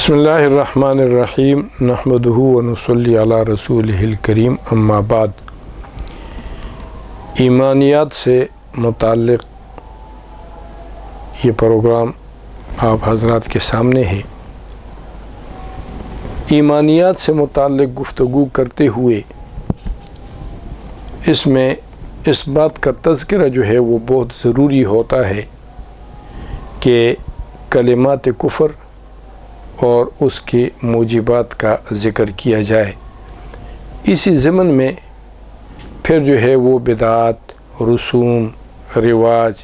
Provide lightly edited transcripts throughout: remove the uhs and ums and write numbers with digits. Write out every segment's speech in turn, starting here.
بسم اللہ الرحمن الرحیم نحمدہ و نصلی علی رسولہ الکریم اما بعد۔ ایمانیات سے متعلق یہ پروگرام آپ حضرات کے سامنے ہے۔ ایمانیات سے متعلق گفتگو کرتے ہوئے اس میں اس بات کا تذکرہ جو ہے وہ بہت ضروری ہوتا ہے کہ کلمات کفر اور اس کے موجبات کا ذکر کیا جائے۔ اسی ضمن میں پھر جو ہے وہ بدعات، رسوم، رواج،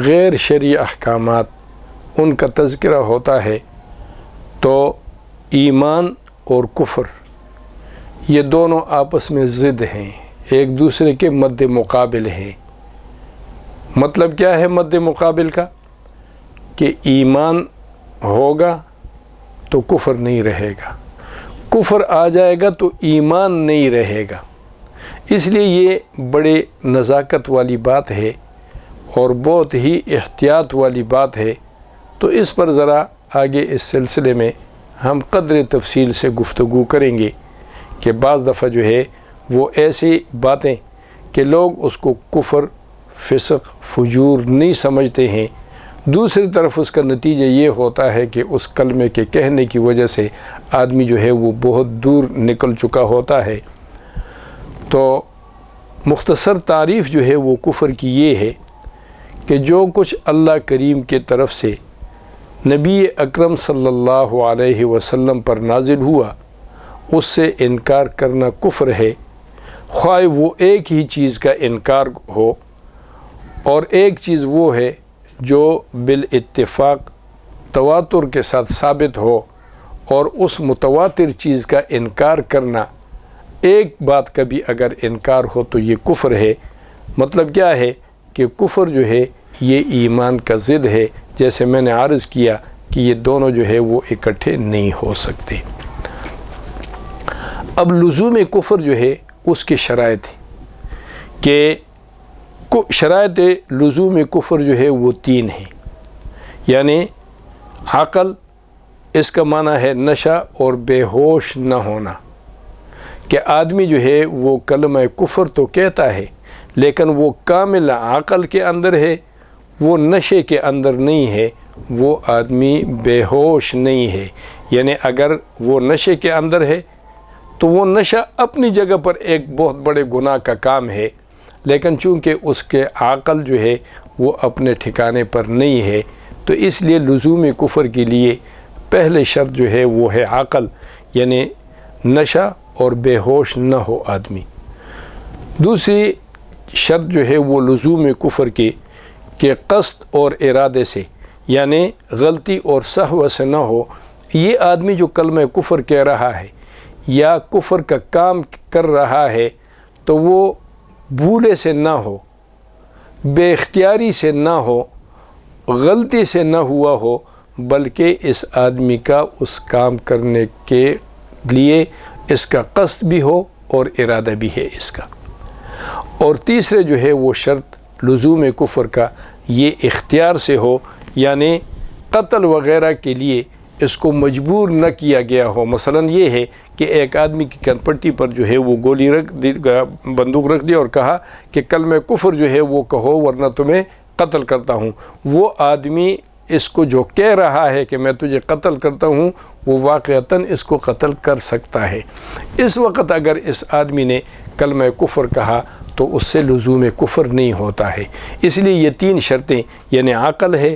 غیر شرعی احکامات ان کا تذکرہ ہوتا ہے۔ تو ایمان اور کفر یہ دونوں آپس میں ضد ہیں، ایک دوسرے کے مد مقابل ہیں۔ مطلب کیا ہے مد مقابل کا؟ کہ ایمان ہوگا تو کفر نہیں رہے گا، کفر آ جائے گا تو ایمان نہیں رہے گا۔ اس لیے یہ بڑے نزاکت والی بات ہے اور بہت ہی احتیاط والی بات ہے۔ تو اس پر ذرا آگے اس سلسلے میں ہم قدر تفصیل سے گفتگو کریں گے کہ بعض دفعہ جو ہے وہ ایسی باتیں کہ لوگ اس کو کفر، فسق، فجور نہیں سمجھتے ہیں، دوسری طرف اس کا نتیجہ یہ ہوتا ہے کہ اس کلمے کے کہنے کی وجہ سے آدمی جو ہے وہ بہت دور نکل چکا ہوتا ہے۔ تو مختصر تعریف جو ہے وہ کفر کی یہ ہے کہ جو کچھ اللہ کریم کے طرف سے نبی اکرم صلی اللہ علیہ وسلم پر نازل ہوا اس سے انکار کرنا کفر ہے، خواہ وہ ایک ہی چیز کا انکار ہو، اور ایک چیز وہ ہے جو بالاتفاق تواتر کے ساتھ ثابت ہو، اور اس متواتر چیز کا انکار کرنا، ایک بات کا بھی اگر انکار ہو تو یہ کفر ہے۔ مطلب کیا ہے کہ کفر جو ہے یہ ایمان کا ضد ہے، جیسے میں نے عرض کیا کہ یہ دونوں جو ہے وہ اکٹھے نہیں ہو سکتے۔ اب لزوم کفر جو ہے اس کی شرائط ہے کہ شرائط لزوم کفر جو ہے وہ 3 ہیں، یعنی عقل، اس کا معنی ہے نشہ اور بے ہوش نہ ہونا، کہ آدمی جو ہے وہ کلمہ کفر تو کہتا ہے لیکن وہ کامل عقل کے اندر ہے، وہ نشے کے اندر نہیں ہے، وہ آدمی بے ہوش نہیں ہے۔ یعنی اگر وہ نشے کے اندر ہے تو وہ نشہ اپنی جگہ پر ایک بہت بڑے گناہ کا کام ہے، لیکن چونکہ اس کے عقل جو ہے وہ اپنے ٹھکانے پر نہیں ہے، تو اس لیے لزوم کفر کے لیے پہلے شرط جو ہے وہ ہے عقل، یعنی نشہ اور بے ہوش نہ ہو آدمی۔ دوسری شرط جو ہے وہ لزوم کفر کی کہ قصد اور ارادے سے، یعنی غلطی اور سہو سے نہ ہو۔ یہ آدمی جو کلمہ کفر کہہ رہا ہے یا کفر کا کام کر رہا ہے تو وہ بھولے سے نہ ہو، بے اختیاری سے نہ ہو، غلطی سے نہ ہوا ہو، بلکہ اس آدمی کا اس کام کرنے کے لیے اس کا قصد بھی ہو اور ارادہ بھی ہے اس کا۔ اور تیسرے جو ہے وہ شرط لزوم کفر کا یہ اختیار سے ہو، یعنی قتل وغیرہ کے لیے اس کو مجبور نہ کیا گیا ہو۔ مثلا یہ ہے کہ ایک آدمی کی کن پٹی پر جو ہے وہ گولی رکھ دی، بندوق رکھ دی اور کہا کہ کلمہ کفر جو ہے وہ کہو ورنہ تمہیں قتل کرتا ہوں۔ وہ آدمی اس کو جو کہہ رہا ہے کہ میں تجھے قتل کرتا ہوں، وہ واقعتاً اس کو قتل کر سکتا ہے۔ اس وقت اگر اس آدمی نے کلمہ کفر کہا تو اس سے لزوم کفر نہیں ہوتا ہے۔ اس لیے یہ 3 شرطیں، یعنی عقل ہے،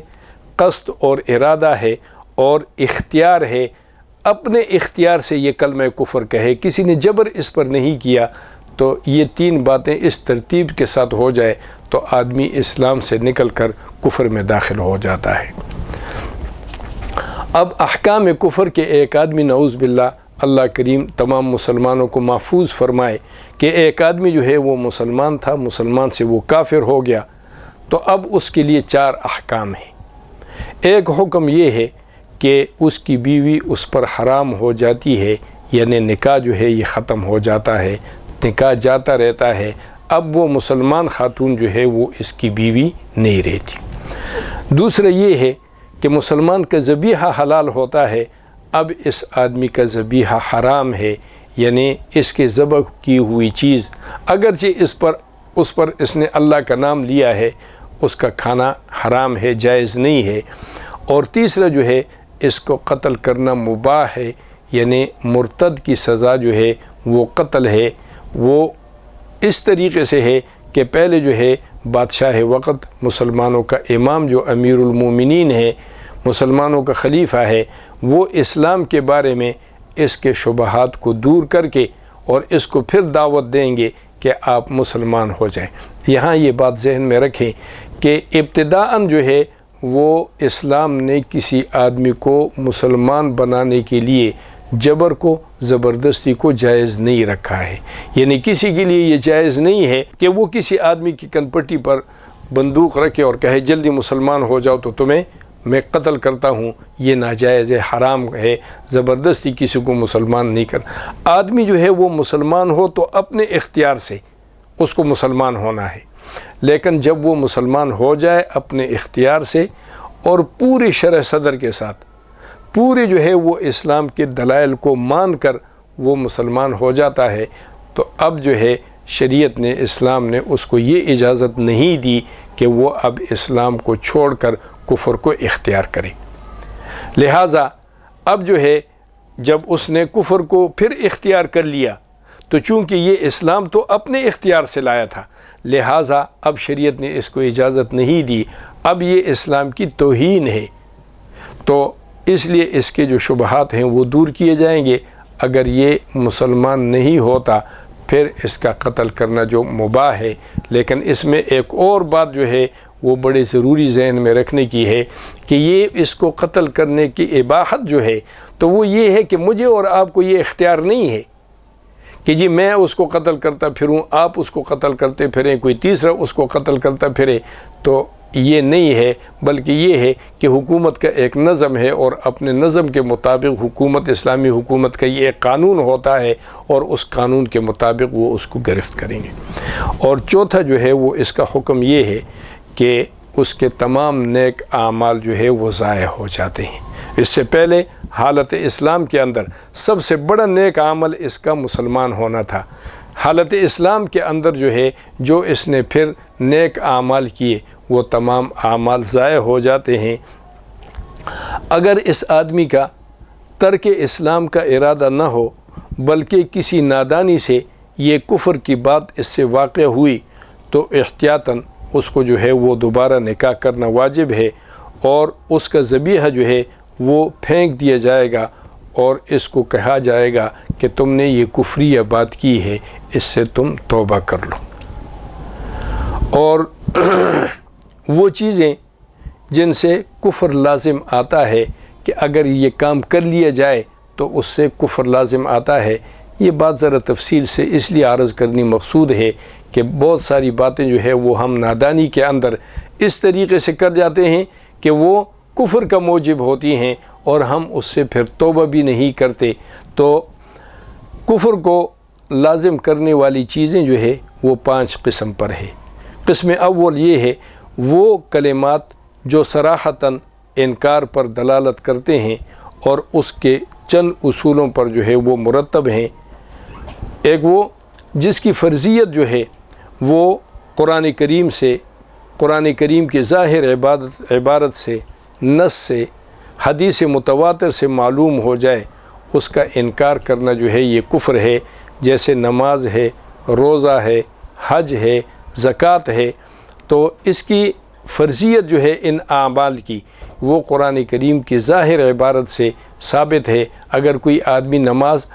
قصد اور ارادہ ہے، اور اختیار ہے، اپنے اختیار سے یہ کلمہ کفر کہے، کسی نے جبر اس پر نہیں کیا، تو یہ 3 باتیں اس ترتیب کے ساتھ ہو جائے تو آدمی اسلام سے نکل کر کفر میں داخل ہو جاتا ہے۔ اب احکام کفر کے ایک آدمی، نعوذ باللہ، اللہ کریم تمام مسلمانوں کو محفوظ فرمائے، کہ ایک آدمی جو ہے وہ مسلمان تھا، مسلمان سے وہ کافر ہو گیا، تو اب اس کے لیے 4 احکام ہیں۔ ایک حکم یہ ہے کہ اس کی بیوی اس پر حرام ہو جاتی ہے، یعنی نکاح جو ہے یہ ختم ہو جاتا ہے، نکاح جاتا رہتا ہے، اب وہ مسلمان خاتون جو ہے وہ اس کی بیوی نہیں رہتی۔ دوسرا یہ ہے کہ مسلمان کا ذبیحہ حلال ہوتا ہے اب اس آدمی کا ذبیحہ حرام ہے، یعنی اس کے ذبح کی ہوئی چیز اگرچہ اس پر اس نے اللہ کا نام لیا ہے، اس کا کھانا حرام ہے، جائز نہیں ہے۔ اور تیسرا جو ہے اس کو قتل کرنا مباح ہے، یعنی مرتد کی سزا جو ہے وہ قتل ہے۔ وہ اس طریقے سے ہے کہ پہلے جو ہے بادشاہ وقت، مسلمانوں کا امام جو امیر المومنین ہے، مسلمانوں کا خلیفہ ہے، وہ اسلام کے بارے میں اس کے شبہات کو دور کر کے اور اس کو پھر دعوت دیں گے کہ آپ مسلمان ہو جائیں۔ یہاں یہ بات ذہن میں رکھیں کہ ابتداءً جو ہے وہ اسلام نے کسی آدمی کو مسلمان بنانے کے لیے جبر کو، زبردستی کو جائز نہیں رکھا ہے، یعنی کسی کے لیے یہ جائز نہیں ہے کہ وہ کسی آدمی کی کنپٹی پر بندوق رکھے اور کہے جلدی مسلمان ہو جاؤ تو تمہیں میں قتل کرتا ہوں۔ یہ ناجائز ہے، حرام ہے، زبردستی کسی کو مسلمان نہیں کرنا۔ آدمی جو ہے وہ مسلمان ہو تو اپنے اختیار سے اس کو مسلمان ہونا ہے، لیکن جب وہ مسلمان ہو جائے اپنے اختیار سے اور پوری شرح صدر کے ساتھ، پورے جو ہے وہ اسلام کے دلائل کو مان کر وہ مسلمان ہو جاتا ہے، تو اب جو ہے شریعت نے، اسلام نے اس کو یہ اجازت نہیں دی کہ وہ اب اسلام کو چھوڑ کر کفر کو اختیار کرے۔ لہٰذا اب جو ہے جب اس نے کفر کو پھر اختیار کر لیا تو چونکہ یہ اسلام تو اپنے اختیار سے لایا تھا، لہٰذا اب شریعت نے اس کو اجازت نہیں دی، اب یہ اسلام کی توہین ہے، تو اس لیے اس کے جو شبہات ہیں وہ دور کیے جائیں گے۔ اگر یہ مسلمان نہیں ہوتا پھر اس کا قتل کرنا جو مباح ہے، لیکن اس میں ایک اور بات جو ہے وہ بڑے ضروری ذہن میں رکھنے کی ہے کہ یہ اس کو قتل کرنے کی اباحت جو ہے تو وہ یہ ہے کہ مجھے اور آپ کو یہ اختیار نہیں ہے کہ جی میں اس کو قتل کرتا پھروں، آپ اس کو قتل کرتے پھریں، کوئی تیسرا اس کو قتل کرتا پھرے، تو یہ نہیں ہے، بلکہ یہ ہے کہ حکومت کا ایک نظم ہے اور اپنے نظم کے مطابق حکومت، اسلامی حکومت کا یہ ایک قانون ہوتا ہے اور اس قانون کے مطابق وہ اس کو گرفت کریں گے۔ اور چوتھا جو ہے وہ اس کا حکم یہ ہے کہ اس کے تمام نیک اعمال جو ہے وہ ضائع ہو جاتے ہیں۔ اس سے پہلے حالت اسلام کے اندر سب سے بڑا نیک عمل اس کا مسلمان ہونا تھا۔ حالت اسلام کے اندر جو ہے جو اس نے پھر نیک اعمال کیے وہ تمام اعمال ضائع ہو جاتے ہیں۔ اگر اس آدمی کا ترک اسلام کا ارادہ نہ ہو بلکہ کسی نادانی سے یہ کفر کی بات اس سے واقع ہوئی تو احتیاطاً اس کو جو ہے وہ دوبارہ نکاح کرنا واجب ہے، اور اس کا ذبیحہ جو ہے وہ پھینک دیا جائے گا اور اس کو کہا جائے گا کہ تم نے یہ کفریہ بات کی ہے، اس سے تم توبہ کر لو۔ اور وہ چیزیں جن سے کفر لازم آتا ہے کہ اگر یہ کام کر لیا جائے تو اس سے کفر لازم آتا ہے، یہ بات ذرا تفصیل سے اس لیے عرض کرنی مقصود ہے کہ بہت ساری باتیں جو ہے وہ ہم نادانی کے اندر اس طریقے سے کر جاتے ہیں کہ وہ کفر کا موجب ہوتی ہیں اور ہم اس سے پھر توبہ بھی نہیں کرتے۔ تو کفر کو لازم کرنے والی چیزیں جو ہے وہ 5 قسم پر ہے۔ قسم اول یہ ہے وہ کلمات جو صراحتاً انکار پر دلالت کرتے ہیں اور اس کے چند اصولوں پر جو ہے وہ مرتب ہیں۔ ایک وہ جس کی فرضیت جو ہے وہ قرآن کریم سے، قرآن کریم کے ظاہر عبارت سے، نص سے، حدیث متواتر سے معلوم ہو جائے، اس کا انکار کرنا جو ہے یہ کفر ہے، جیسے نماز ہے، روزہ ہے، حج ہے، زکوٰۃ ہے۔ تو اس کی فرضیت جو ہے ان اعمال کی وہ قرآن کریم کی ظاہر عبارت سے ثابت ہے۔ اگر کوئی آدمی نماز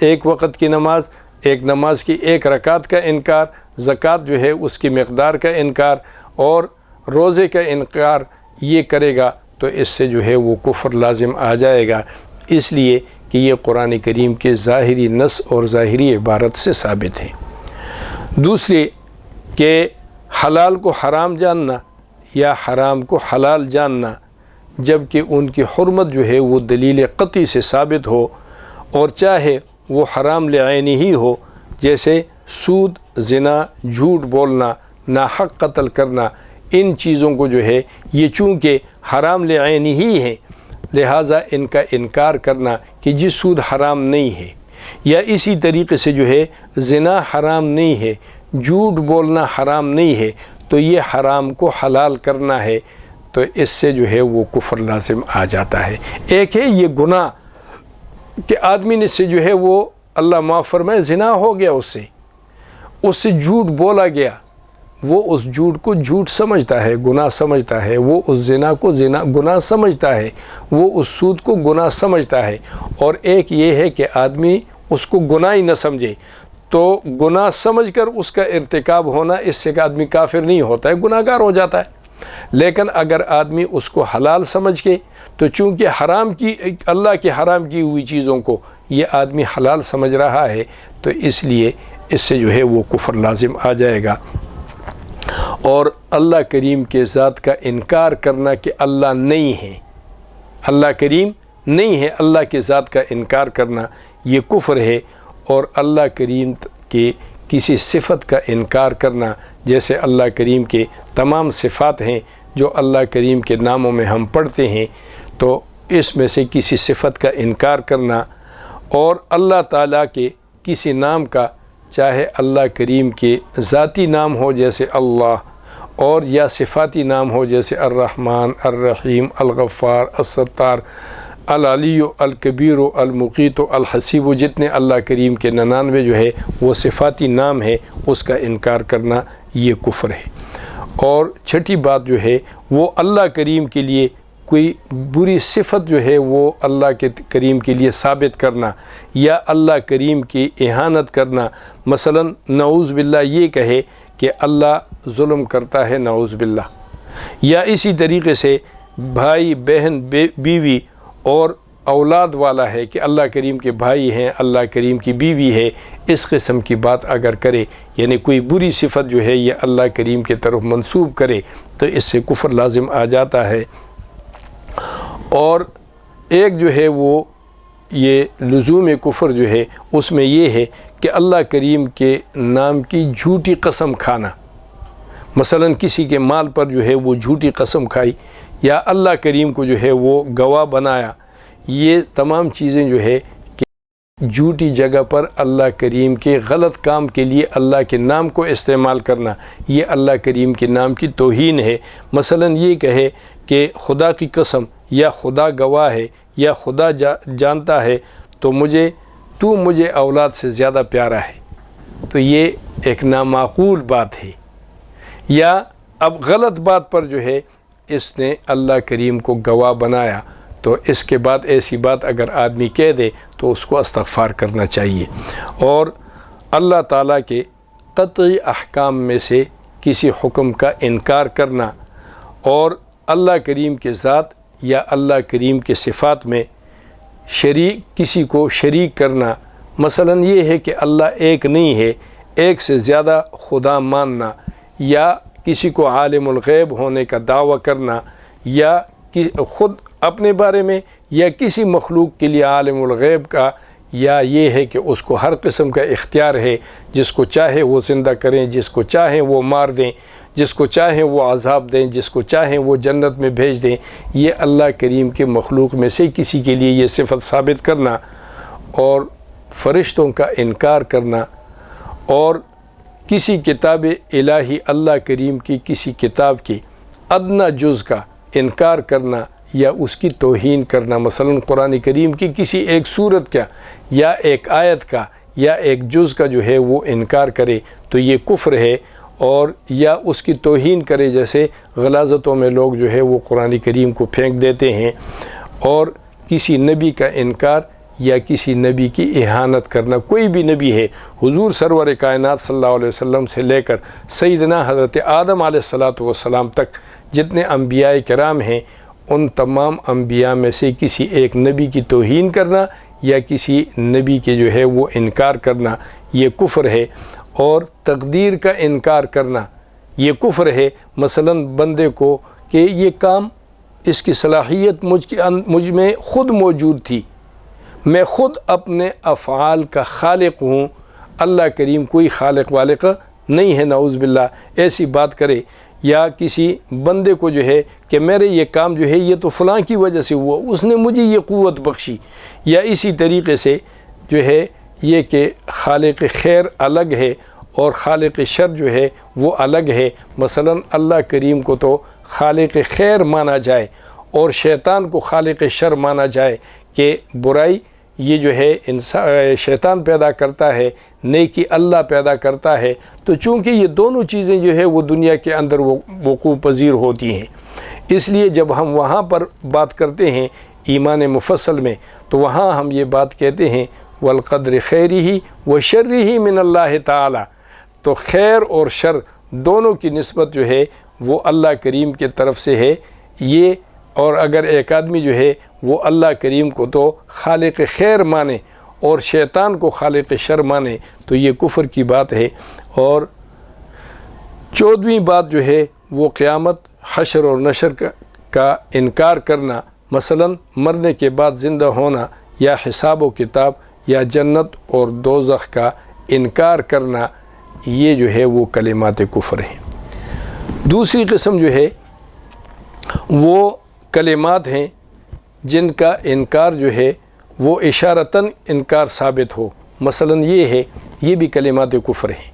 ایک وقت کی نماز، ایک نماز کی 1 رکعت کا انکار، زکوٰۃ جو ہے اس کی مقدار کا انکار اور روزے کا انکار یہ کرے گا تو اس سے جو ہے وہ کفر لازم آ جائے گا، اس لیے کہ یہ قرآن کریم کے ظاہری نص اور ظاہری عبارت سے ثابت ہے۔ دوسرے کہ حلال کو حرام جاننا یا حرام کو حلال جاننا جبکہ ان کی حرمت جو ہے وہ دلیل قطعی سے ثابت ہو، اور چاہے وہ حرام لعینی ہی ہو، جیسے سود، زنا، جھوٹ بولنا، ناحق قتل کرنا، ان چیزوں کو جو ہے یہ چونکہ حرام لعینی ہی ہیں لہٰذا ان کا انکار کرنا کہ جی سود حرام نہیں ہے، یا اسی طریقے سے جو ہے زنا حرام نہیں ہے، جھوٹ بولنا حرام نہیں ہے، تو یہ حرام کو حلال کرنا ہے، تو اس سے جو ہے وہ کفر لازم آ جاتا ہے۔ ایک ہے یہ گناہ کہ آدمی نے سے جو ہے وہ اللہ معاف فرمائے زنا ہو گیا، اس سے جھوٹ بولا گیا، وہ اس جھوٹ کو جھوٹ سمجھتا ہے، گناہ سمجھتا ہے، وہ اس زنا کو گناہ سمجھتا ہے، وہ اس سود کو گناہ سمجھتا ہے۔ اور ایک یہ ہے کہ آدمی اس کو گناہ ہی نہ سمجھے، تو گناہ سمجھ کر اس کا ارتکاب ہونا اس سے کہ آدمی کافر نہیں ہوتا ہے، گناہ گار ہو جاتا ہے۔ لیکن اگر آدمی اس کو حلال سمجھ کے، تو چونکہ اللہ کی حرام کی ہوئی چیزوں کو یہ آدمی حلال سمجھ رہا ہے، تو اس لیے اس سے جو ہے وہ کفر لازم آ جائے گا۔ اور اللہ کریم کے ذات کا انکار کرنا کہ اللہ نہیں ہے، اللہ کریم نہیں ہے، اللہ کے ذات کا انکار کرنا یہ کفر ہے۔ اور اللہ کریم کے کسی صفت کا انکار کرنا، جیسے اللہ کریم کے تمام صفات ہیں جو اللہ کریم کے ناموں میں ہم پڑھتے ہیں، تو اس میں سے کسی صفت کا انکار کرنا، اور اللہ تعالیٰ کے کسی نام کا، چاہے اللہ کریم کے ذاتی نام ہو جیسے اللہ، اور یا صفاتی نام ہو جیسے الرحمن، الرحیم، الغفار، الستار، العلی، الکبیر، المقیت، الحسیب، جتنے اللہ کریم کے 99 جو ہے وہ صفاتی نام ہے، اس کا انکار کرنا یہ کفر ہے۔ اور چھٹی بات جو ہے وہ اللہ کریم کے لیے کوئی بری صفت جو ہے وہ اللہ کے کریم کے لیے ثابت کرنا، یا اللہ کریم کی اہانت کرنا، مثلا نعوذ باللہ یہ کہے کہ اللہ ظلم کرتا ہے، نعوذ باللہ، یا اسی طریقے سے بھائی بہن بیوی اور اولاد والا ہے کہ اللہ کریم کے بھائی ہیں، اللہ کریم کی بیوی ہے، اس قسم کی بات اگر کرے، یعنی کوئی بری صفت جو ہے یہ اللہ کریم کے طرف منسوب کرے، تو اس سے کفر لازم آ جاتا ہے۔ اور ایک جو ہے وہ یہ لزوم کفر جو ہے اس میں یہ ہے کہ اللہ کریم کے نام کی جھوٹی قسم کھانا، مثلا کسی کے مال پر جو ہے وہ جھوٹی قسم کھائی، یا اللہ کریم کو جو ہے وہ گواہ بنایا، یہ تمام چیزیں جو ہے کہ جھوٹی جگہ پر اللہ کریم کے غلط کام کے لیے اللہ کے نام کو استعمال کرنا، یہ اللہ کریم کے نام کی توہین ہے۔ مثلا یہ کہے کہ خدا کی قسم، یا خدا گواہ ہے، یا خدا جانتا ہے تو مجھے اولاد سے زیادہ پیارا ہے، تو یہ ایک نامعقول بات ہے۔ یا اب غلط بات پر جو ہے اس نے اللہ کریم کو گواہ بنایا، تو اس کے بعد ایسی بات اگر آدمی کہہ دے تو اس کو استغفار کرنا چاہیے۔ اور اللہ تعالیٰ کے قطعی احکام میں سے کسی حکم کا انکار کرنا، اور اللہ کریم کے ذات یا اللہ کریم کے صفات میں کسی کو شریک کرنا، مثلا یہ ہے کہ اللہ ایک نہیں ہے، ایک سے زیادہ خدا ماننا، یا کسی کو عالم الغیب ہونے کا دعویٰ کرنا، یا خود اپنے بارے میں یا کسی مخلوق کے لیے عالم الغیب کا، یا یہ ہے کہ اس کو ہر قسم کا اختیار ہے، جس کو چاہے وہ زندہ کریں، جس کو چاہیں وہ مار دیں، جس کو چاہیں وہ عذاب دیں، جس کو چاہیں وہ جنت میں بھیج دیں، یہ اللہ کریم کے مخلوق میں سے کسی کے لیے یہ صفت ثابت کرنا، اور فرشتوں کا انکار کرنا، اور کسی کتاب الہی اللہ کریم کی کسی کتاب کی ادنی جز کا انکار کرنا یا اس کی توہین کرنا، مثلا قرآن کریم کی کسی ایک سورت کا یا ایک آیت کا یا ایک جز کا جو ہے وہ انکار کرے تو یہ کفر ہے، اور یا اس کی توہین کرے، جیسے غلاظتوں میں لوگ جو ہے وہ قرآن کریم کو پھینک دیتے ہیں، اور کسی نبی کا انکار یا کسی نبی کی اہانت کرنا۔ کوئی بھی نبی ہے، حضور سرور کائنات صلی اللہ علیہ وسلم سے لے کر سیدنا حضرت آدم علیہ السلام تک جتنے انبیاء کرام ہیں، ان تمام انبیاء میں سے کسی ایک نبی کی توہین کرنا یا کسی نبی کے جو ہے وہ انکار کرنا یہ کفر ہے۔ اور تقدیر کا انکار کرنا یہ کفر ہے، مثلا بندے کو کہ یہ کام اس کی صلاحیت مجھ میں خود موجود تھی، میں خود اپنے افعال کا خالق ہوں، اللہ کریم کوئی خالق والق نہیں ہے، نعوذ باللہ ایسی بات کرے، یا کسی بندے کو جو ہے کہ میرے یہ کام جو ہے یہ تو فلاں کی وجہ سے ہوا، اس نے مجھے یہ قوت بخشی، یا اسی طریقے سے جو ہے یہ کہ خالق خیر الگ ہے اور خالق شر جو ہے وہ الگ ہے۔ مثلا اللہ کریم کو تو خالق خیر مانا جائے اور شیطان کو خالق شر مانا جائے کہ برائی یہ جو ہے شیطان پیدا کرتا ہے، نیکی اللہ پیدا کرتا ہے، تو چونکہ یہ دونوں چیزیں جو ہے وہ دنیا کے اندر وقوع پذیر ہوتی ہیں، اس لیے جب ہم وہاں پر بات کرتے ہیں ایمان مفصل میں تو وہاں ہم یہ بات کہتے ہیں والقدر خیرہ و شرہ من اللہ تعالی، تو خیر اور شر دونوں کی نسبت جو ہے وہ اللہ کریم کے طرف سے ہے یہ۔ اور اگر ایک آدمی جو ہے وہ اللہ کریم کو تو خالق خیر مانے اور شیطان کو خالق شر مانے تو یہ کفر کی بات ہے۔ اور 14ویں بات جو ہے وہ قیامت، حشر اور نشر کا انکار کرنا، مثلا مرنے کے بعد زندہ ہونا، یا حساب و کتاب، یا جنت اور دوزخ کا انکار کرنا، یہ جو ہے وہ کلمات کفر ہیں۔ دوسری قسم جو ہے وہ کلمات ہیں جن کا انکار جو ہے وہ اشارتاً انکار ثابت ہو، مثلا یہ ہے، یہ بھی کلمات کفر ہیں،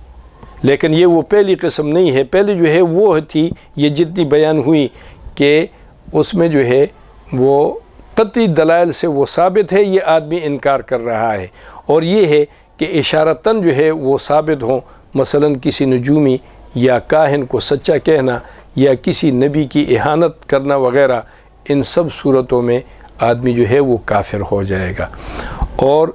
لیکن یہ وہ پہلی قسم نہیں ہے۔ پہلی جو ہے وہ تھی یہ جتنی بیان ہوئی کہ اس میں جو ہے وہ قطعی دلائل سے وہ ثابت ہے، یہ آدمی انکار کر رہا ہے، اور یہ ہے کہ اشارتاً جو ہے وہ ثابت ہوں، مثلا کسی نجومی یا کاہن کو سچا کہنا یا کسی نبی کی اہانت کرنا وغیرہ، ان سب صورتوں میں آدمی جو ہے وہ کافر ہو جائے گا۔ اور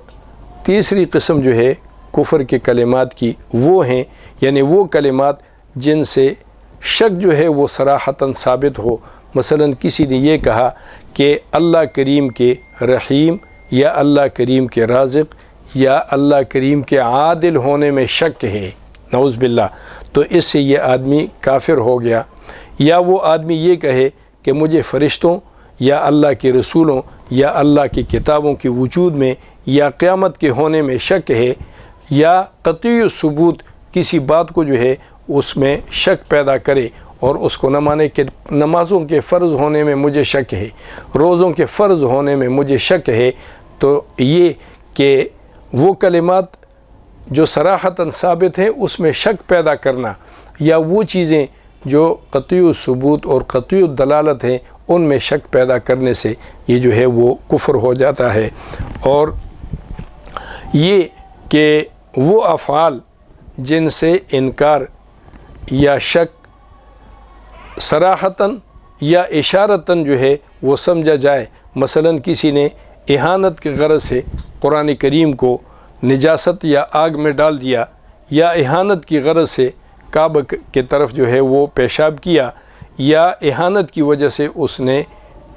تیسری قسم جو ہے کفر کے کلمات کی وہ ہیں، یعنی وہ کلمات جن سے شک جو ہے وہ صراحتاً ثابت ہو، مثلا کسی نے یہ کہا کہ اللہ کریم کے رحیم یا اللہ کریم کے رازق یا اللہ کریم کے عادل ہونے میں شک ہے، نعوذ باللہ، تو اس سے یہ آدمی کافر ہو گیا۔ یا وہ آدمی یہ کہے کہ مجھے فرشتوں یا اللہ کے رسولوں یا اللہ کی کتابوں کے وجود میں یا قیامت کے ہونے میں شک ہے، یا قطعی ثبوت کسی بات کو جو ہے اس میں شک پیدا کرے اور اس کو نہ مانے کہ نمازوں کے فرض ہونے میں مجھے شک ہے، روزوں کے فرض ہونے میں مجھے شک ہے، تو یہ کہ وہ کلمات جو صراحتاً ثابت ہیں اس میں شک پیدا کرنا، یا وہ چیزیں جو قطعی ثبوت اور قطعی دلالت ہیں ان میں شک پیدا کرنے سے یہ جو ہے وہ کفر ہو جاتا ہے۔ اور یہ کہ وہ افعال جن سے انکار یا شک صراحتاً یا اشارتاً جو ہے وہ سمجھا جائے، مثلا کسی نے اہانت کے غرض سے قرآن کریم کو نجاست یا آگ میں ڈال دیا، یا اہانت کی غرض سے کعبہ کی طرف جو ہے وہ پیشاب کیا، یا اہانت کی وجہ سے اس نے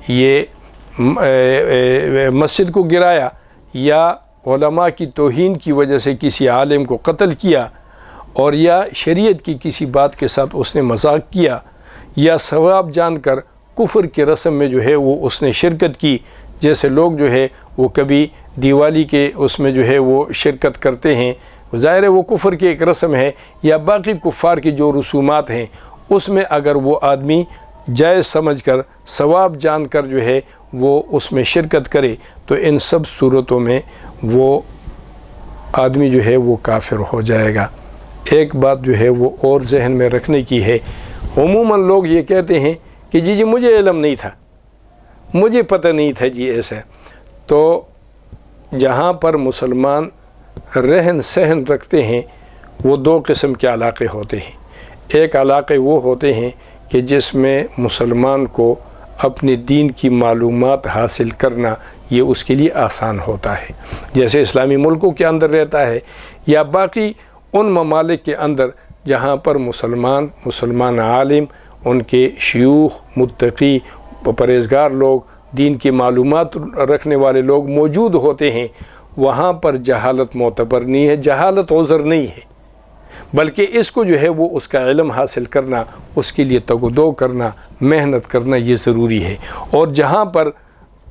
یہ مسجد کو گرایا، یا علماء کی توہین کی وجہ سے کسی عالم کو قتل کیا، اور یا شریعت کی کسی بات کے ساتھ اس نے مذاق کیا، یا ثواب جان کر کفر کی رسم میں جو ہے وہ اس نے شرکت کی، جیسے لوگ جو ہے وہ کبھی دیوالی کے اس میں جو ہے وہ شرکت کرتے ہیں، ظاہر ہے وہ کفر کی ایک رسم ہے، یا باقی کفار کی جو رسومات ہیں اس میں اگر وہ آدمی جائز سمجھ کر ثواب جان کر جو ہے وہ اس میں شرکت کرے تو ان سب صورتوں میں وہ آدمی جو ہے وہ کافر ہو جائے گا۔ ایک بات جو ہے وہ اور ذہن میں رکھنے کی ہے، عموماً لوگ یہ کہتے ہیں کہ جی مجھے علم نہیں تھا، مجھے پتہ نہیں تھا جی ایسا، تو جہاں پر مسلمان رہن سہن رکھتے ہیں وہ دو قسم کے علاقے ہوتے ہیں۔ ایک علاقے وہ ہوتے ہیں کہ جس میں مسلمان کو اپنے دین کی معلومات حاصل کرنا یہ اس کے لیے آسان ہوتا ہے، جیسے اسلامی ملکوں کے اندر رہتا ہے، یا باقی ان ممالک کے اندر جہاں پر مسلمان عالم، ان کے شیوخ، متقی، پرہیزگار لوگ، دین کی معلومات رکھنے والے لوگ موجود ہوتے ہیں، وہاں پر جہالت معتبر نہیں ہے، جہالت عذر نہیں ہے، بلکہ اس کو جو ہے وہ اس کا علم حاصل کرنا، اس کے لیے تگ و دو کرنا، محنت کرنا یہ ضروری ہے۔ اور جہاں پر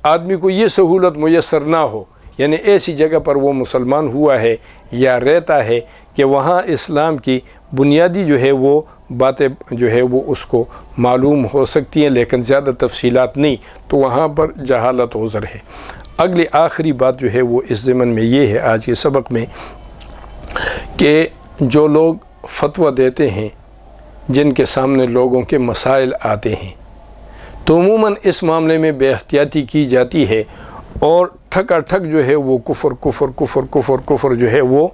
آدمی کو یہ سہولت میسر نہ ہو، یعنی ایسی جگہ پر وہ مسلمان ہوا ہے یا رہتا ہے کہ وہاں اسلام کی بنیادی جو ہے وہ باتیں جو ہے وہ اس کو معلوم ہو سکتی ہیں، لیکن زیادہ تفصیلات نہیں، تو وہاں پر جہالت عذر ہے۔ اگلی آخری بات جو ہے وہ اس ضمن میں یہ ہے آج کے سبق میں کہ جو لوگ فتویٰ دیتے ہیں، جن کے سامنے لوگوں کے مسائل آتے ہیں، تو عموماً اس معاملے میں بے احتیاطی کی جاتی ہے اور ٹھکا ٹھک جو ہے وہ کفر جو ہے وہ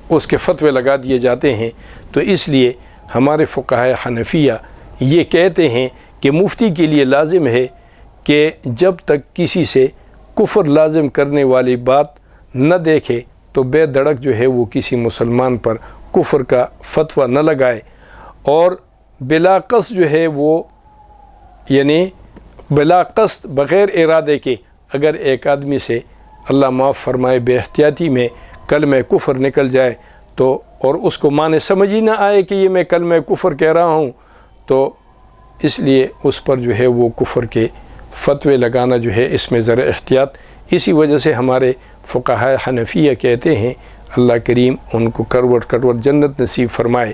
اس کے فتوے لگا دیے جاتے ہیں۔ تو اس لیے ہمارے فقہائے حنفیہ یہ کہتے ہیں کہ مفتی کے لیے لازم ہے کہ جب تک کسی سے کفر لازم کرنے والی بات نہ دیکھے تو بے دڑک جو ہے وہ کسی مسلمان پر کفر کا فتویٰ نہ لگائے، اور بلا قصد جو ہے وہ یعنی بلا قصد بغیر ارادے کے اگر ایک آدمی سے اللہ معاف فرمائے بے احتیاطی میں کلمہ کفر نکل جائے تو اور اس کو معنی سمجھ ہی نہ آئے کہ یہ میں کلمہ کفر کہہ رہا ہوں، تو اس لیے اس پر جو ہے وہ کفر کے فتوے لگانا جو ہے اس میں ذرا احتیاط۔ اسی وجہ سے ہمارے فقہائے حنفیہ کہتے ہیں، اللہ کریم ان کو کروٹ جنت نصیب فرمائے،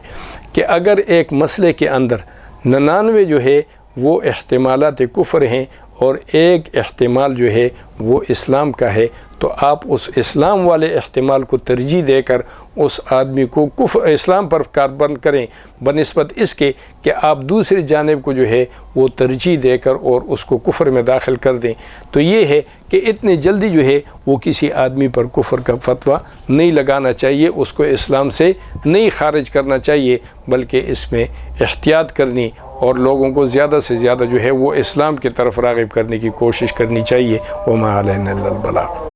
کہ اگر ایک مسئلے کے اندر 99 جو ہے وہ احتمالات کفر ہیں اور ایک احتمال جو ہے وہ اسلام کا ہے، تو آپ اس اسلام والے احتمال کو ترجیح دے کر اس آدمی کو اسلام پر کاربند کریں، بنسبت اس کے کہ آپ دوسری جانب کو جو ہے وہ ترجیح دے کر اور اس کو کفر میں داخل کر دیں۔ تو یہ ہے کہ اتنی جلدی جو ہے وہ کسی آدمی پر کفر کا فتویٰ نہیں لگانا چاہیے، اس کو اسلام سے نہیں خارج کرنا چاہیے، بلکہ اس میں احتیاط کرنی اور لوگوں کو زیادہ سے زیادہ جو ہے وہ اسلام کی طرف راغب کرنے کی کوشش کرنی چاہیے۔ وما علینا الا البلاغ۔